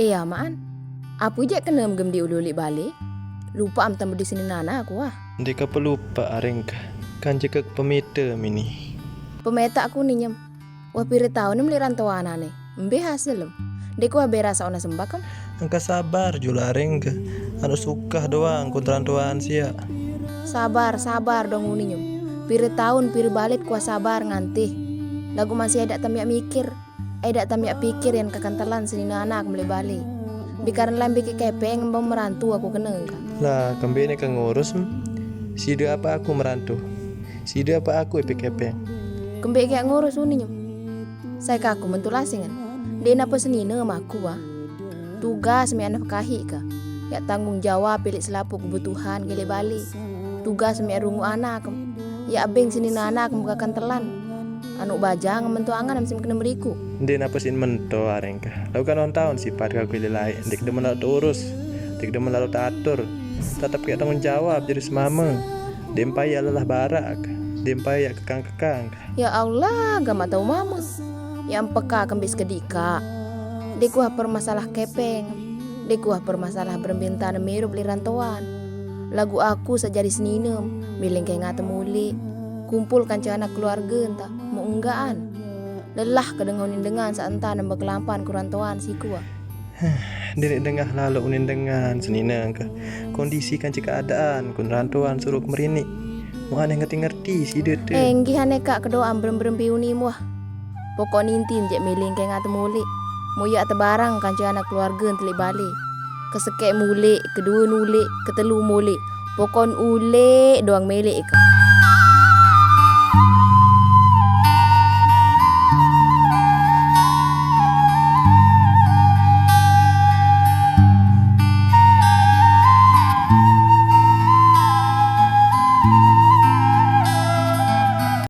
Amaan. Apa je kena gem di uli balik? Lupa am tambah di sini nana aku ah. Ndika pelupa arengka. Kan jika pemita mini. Pemeta aku nih nyem. Wah pire tahun meli rantauan ane. Mbe hasil lem. Deku abe rasa ona sembah kam. Angka sabar jula arengka. Anu suka doang kontrantuan sia. Sabar dong uni nyem. Pire tahun pire balik kuah sabar nganti. Lagu masih ada tamyak mikir. Ada tamyak pikir yang kekantalan sini anak meli balik. Bikaran lambi ke kepeng mbak merantu aku kena enggak. Lah kembali ke ngurus. Sida apa aku merantu? Sida apa aku epek-epek? Kembali kayak ngurus uni nyem. Saya kaku mentulasingan. Dia napa senina sama aku ah. Tugas me anak kahi ka. Ya tanggung jawab pilih selapu kebutuhan gele balik. Tugas me rungu anak. Ya abeng sini anak muka kantelan. Anu bajang mentu angan am sim kena beriku. Dia napa sin mento arengka. Lalu kan on tahun sifat kau kilai. Dik demen lalu urus. Dik demen lalu atur. Tetap kayak tanggung jawab jadi semama. Dempai ya lelah barak. Dempai ya kekang-kekang. Ya Allah, gak tahu mama. Yang peka kembis kedika. Dekuah permasalah kepeng. Dekuah permasalah berbintan miru beli rantauan. Lagu aku sejadi seninem. Miling kayak ngata muli. Kumpul kanca anak keluarga entah. Mau enggaan. Lelah kedengonin dengan saat nambah kelampan kurantauan si kuah. Diri dengah lalu unin dengan senina ke kondisi kan keadaan kun rantuan suruh merini mau aneh ngerti si dete Enggi haneka kedoa berem piuni muah. Pokok nintin jek miling kayak ngata muli. Mau ya tebarang kanca anak keluarga enteli balik. Kesekek muli, kedua nuli, ketelu muli. Pokon ule doang milik ka.